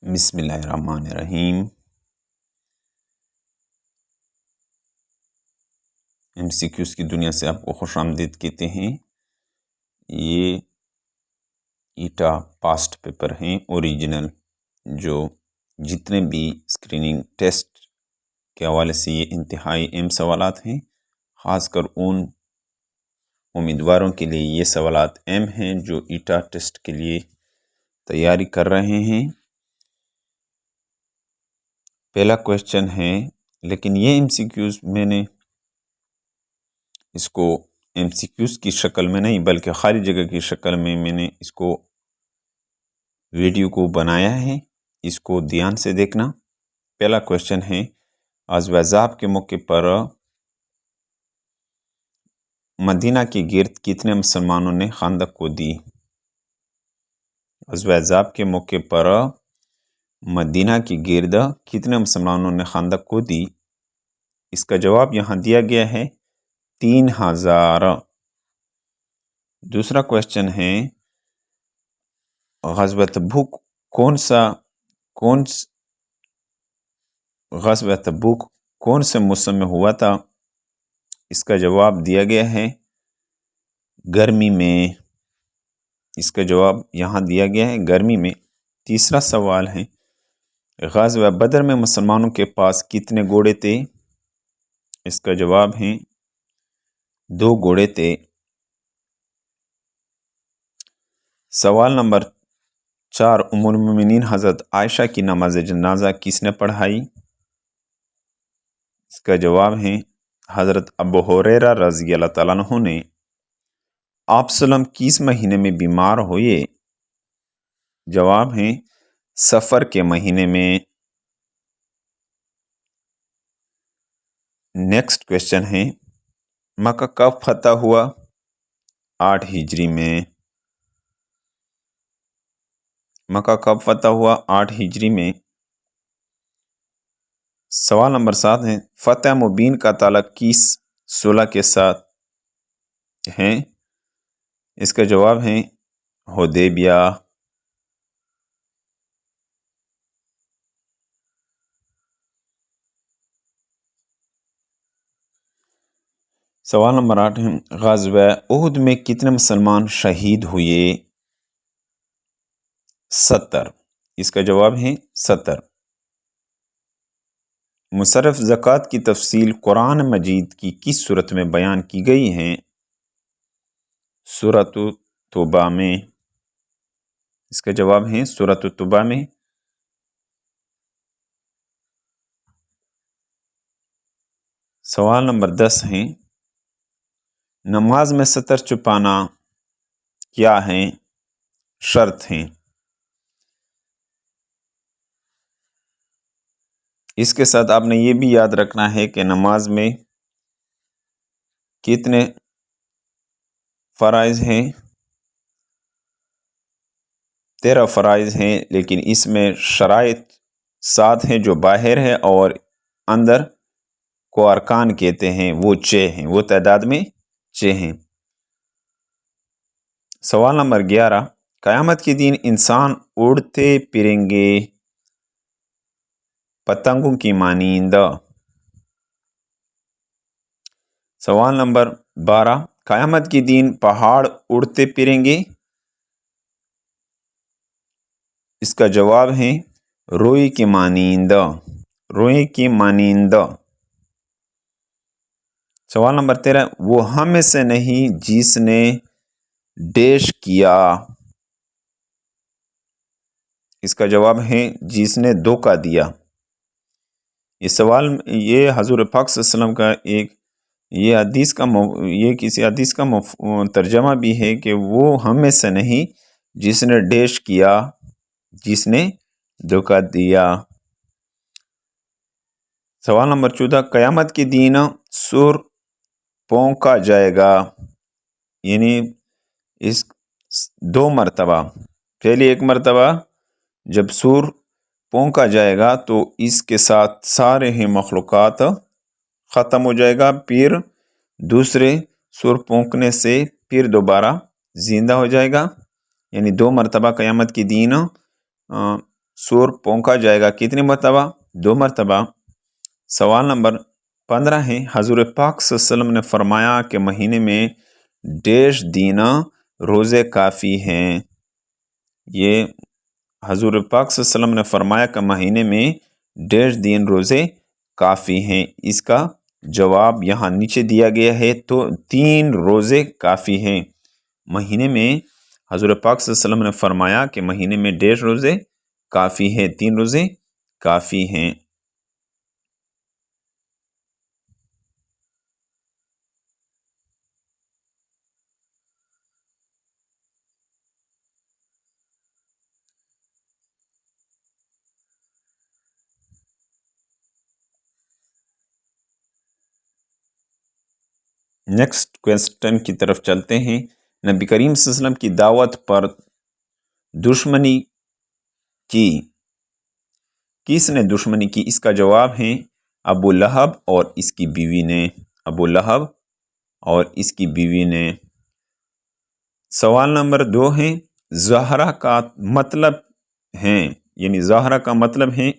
بسم اللہ الرحمن الرحیم۔ ایم سی کیوز کی دنیا سے آپ کو خوش آمدید کہتے ہیں۔ یہ ایٹا پاسٹ پیپر ہیں اوریجنل، جو جتنے بھی اسکریننگ ٹیسٹ کے حوالے سے یہ انتہائی اہم سوالات ہیں، خاص کر ان امیدواروں کے لیے یہ سوالات اہم ہیں جو ایٹا ٹیسٹ کے لیے تیاری کر رہے ہیں۔ پہلا کویشچن ہے، لیکن یہ ایم سی کیوز میں نے اس کو ایم سی کیوز کی شکل میں نہیں بلکہ خالی جگہ کی شکل میں نے اس کو ویڈیو کو بنایا ہے، اس کو دھیان سے دیکھنا۔ پہلا کویشچن ہے، غزوہ احزاب کے موقع پر مدینہ کے گرد کتنے مسلمانوں نے خندق کو دی؟ غزوہ احزاب کے موقع پر مدینہ کے گرد کتنے مسلمانوں نے خندق کو دی؟ اس کا جواب یہاں دیا گیا ہے 3000۔ دوسرا کویشچن ہے، غزوہ تبوک کون سے موسم میں ہوا تھا؟ اس کا جواب دیا گیا ہے گرمی میں۔ اس کا جواب یہاں دیا گیا ہے گرمی میں۔ تیسرا سوال ہے، غزوہ بدر میں مسلمانوں کے پاس کتنے گھوڑے تھے؟ اس کا جواب ہے 2 گھوڑے تھے۔ سوال نمبر 4، ام المومنین حضرت عائشہ کی نماز جنازہ کس نے پڑھائی؟ اس کا جواب ہے حضرت ابو ہریرہ رضی اللہ تعالیٰ عنہ نے۔ آپ سلم کس مہینے میں بیمار ہوئے؟ جواب ہے سفر کے مہینے میں۔ نیکسٹ کویشچن ہے، مکہ کب فتح ہوا؟ 8 ہجری میں۔ مکہ کب فتح ہوا؟ 8 ہجری میں۔ سوال نمبر 7 ہے، فتح مبین کا تعلق کس صلح کے ساتھ ہے؟ اس کا جواب ہے حدیبیہ۔ سوال نمبر 8 ہے، غزوہ احد میں کتنے مسلمان شہید ہوئے؟ 70۔ اس کا جواب ہے 70۔ مصرف زکوٰۃ کی تفصیل قرآن مجید کی کس صورت میں بیان کی گئی ہے؟ سورۃ توبہ میں۔ اس کا جواب ہے سورۃ توبہ میں۔ سوال نمبر 10 ہے، نماز میں سطر چھپانا کیا ہے؟ شرط ہیں۔ اس کے ساتھ آپ نے یہ بھی یاد رکھنا ہے کہ نماز میں کتنے فرائض ہیں؟ 13 فرائض ہیں، لیکن اس میں شرائط 7 ہیں جو باہر ہے اور اندر کو ارکان کہتے ہیں، وہ 6 ہیں، وہ تعداد میں 6 ہیں۔ سوال نمبر 11، قیامت کے دن انسان اڑتے پھریں گے پتنگوں کی مانند۔ سوال نمبر 12، قیامت کے دن پہاڑ اڑتے پھریں گے؟ اس کا جواب ہے روئی کی مانند۔ روئی کی مانند۔ سوال نمبر 13، وہ ہم میں سے نہیں جس نے ڈیش کیا؟ اس کا جواب ہے جس نے دھوکہ دیا۔ یہ سوال یہ حضور پاک صلی اللہ علیہ وسلم کا یہ کسی حدیث کا ترجمہ بھی ہے کہ وہ ہم میں سے نہیں جس نے ڈیش کیا، جس نے دھوکہ دیا۔ سوال نمبر 14، قیامت کے دن سور پھونکا جائے گا، یعنی اس 2 مرتبہ۔ پہلی ایک مرتبہ جب سور پھونکا جائے گا تو اس کے ساتھ سارے ہی مخلوقات ختم ہو جائے گا، پھر دوسرے سور پھونکنے سے پھر دوبارہ زندہ ہو جائے گا، یعنی 2 مرتبہ قیامت کے دن सूर पोंका जाएगा कितनी मरतबा? 2 मरतबा। सवाल नंबर 15 है, हजूर पाक सल्लल्लाहु अलैहि वसल्लम ने फरमाया कि महीने में डेढ़ दिन रोज़े काफ़ी हैं। ये हजूर पाक सल्लल्लाहु अलैहि वसल्लम ने फरमाया कि महीने में डेढ़ दिन रोज़े काफ़ी हैं। इसका जवाब यहाँ नीचे दिया गया है, तो 3 रोज़े काफ़ी हैं। महीने में हजूर पाक सल्लल्लाहु अलैहि वसल्लम ने फरमाया कि महीने में डेढ़ रोज़े काफ़ी हैं, 3 रोज़े काफ़ी हैं। नेक्स्ट क्वेश्चन की तरफ चलते हैं। नबी करीम सल्लल्लाहु अलैहि वसल्लम की दावत पर दुश्मनी की, किसने दुश्मनी की? इसका जवाब है अबू लहब और इसकी बीवी ने। अबू लहब और इसकी बीवी ने। सवाल नंबर 2 है, ज़हरा का मतलब है, यानी ज़हरा का मतलब है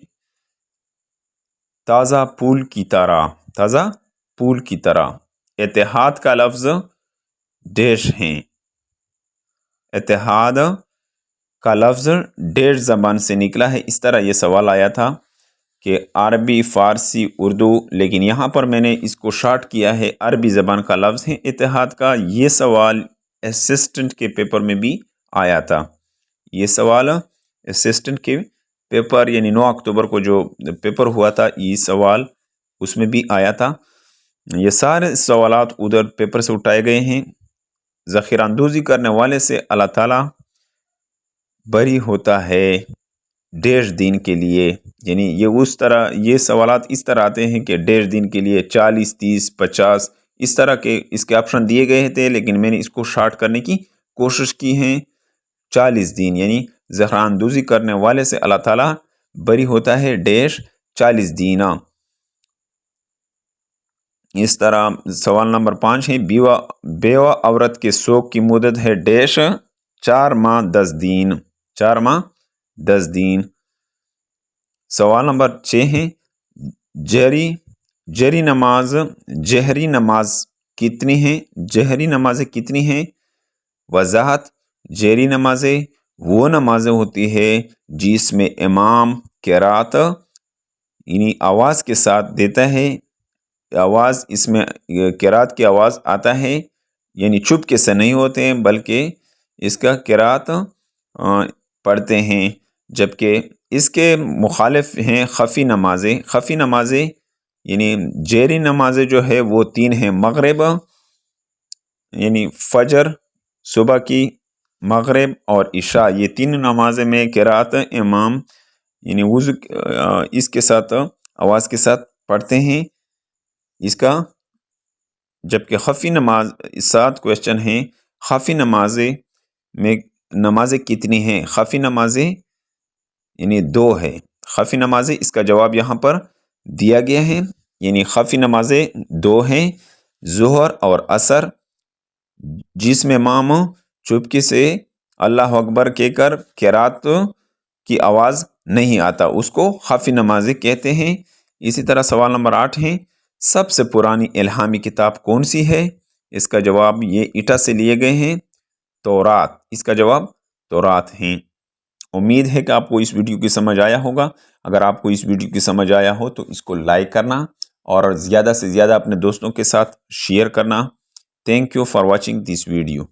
ताज़ा फूल की तरह, ताज़ा फूल की तरह। इत्तेहाद का लफ्ज़ डेश है। इत्तेहाद का लफ्ज़ डेश ज़बान से निकला है। इस तरह यह सवाल आया था कि अरबी, फ़ारसी, उर्दू, लेकिन यहाँ पर मैंने इसको शॉर्ट किया है, अरबी ज़बान का लफ्ज़ है इत्तेहाद का। ये सवाल असिस्टेंट के पेपर में भी आया था। ये सवाल असिस्टेंट के पेपर यानी 9 अक्टूबर को जो पेपर हुआ था, ये सवाल उसमें भी आया था। ये सारे सवालात उधर पेपर से उठाए गए हैं। ज़ख़ीरांदोज़ी करने वाले से अल्लाह ताला बरी होता है डेढ़ दिन के लिए। यानी ये उस तरह, ये सवालात इस तरह आते हैं कि डेढ़ दिन के लिए 40, 30, 50 इस तरह के इसके ऑप्शन दिए गए थे, लेकिन मैंने इसको शॉर्ट करने की कोशिश की है। 40 दिन यानी ज़ख़ीरांदोज़ी करने वाले से अल्लाह ताला बरी होता है डेढ़ 40 दिन। इस तरह सवाल नंबर 5 है, बेवा औरत के शोक की मुद्दत है डेश 4 माह 10 दिन। 4 माह 10 दिन। सवाल नंबर 6 है, जहरी नमाज कितनी है? जहरी नमाजें कितनी हैं? वजाहत, जहरी नमाजें वो नमाजें होती है जिसमें इमाम क़िरात यानी आवाज़ के साथ देता है, आवाज़ इसमें क़िरात की आवाज़ आता है, यानी चुपके से नहीं होते हैं बल्कि इसका क़िरात पढ़ते हैं। जबकि इसके मुखालिफ हैं खफ़ी नमाजें। खफ़ी नमाजें यानी जहरी नमाजें जो है वो 3 हैं, मगरिब यानी फजर सुबह की, मगरिब और इशा, ये 3 नमाजें में क़िरात इमाम यानी वुज़ू इसके साथ आवाज़ के साथ पढ़ते हैं इसका। जबकि खफ़ी नमाज 7 क्वेश्चन हैं, खफ़ी नमाजें में नमाजें कितनी हैं? खफ़ी नमाजें यानी 2 है। खफ़ी नमाजें, इसका जवाब यहाँ पर दिया गया है, यानी खफ़ी नमाजें 2 हैं, ज़ोहर और असर, जिसमें इमाम चुपके से अल्लाह अकबर कहकर क़िरात की आवाज़ नहीं आता, उसको खफ़ी नमाजें कहते हैं। इसी तरह सवाल नंबर 8 है, सबसे पुरानी इल्हामी किताब कौन सी है? इसका जवाब ये ईटा से लिए गए हैं, तौरात। इसका जवाब तौरात हैं। उम्मीद है कि आपको इस वीडियो की समझ आया होगा। अगर आपको इस वीडियो की समझ आया हो तो इसको लाइक करना और ज़्यादा से ज़्यादा अपने दोस्तों के साथ शेयर करना। Thank you for watching this video.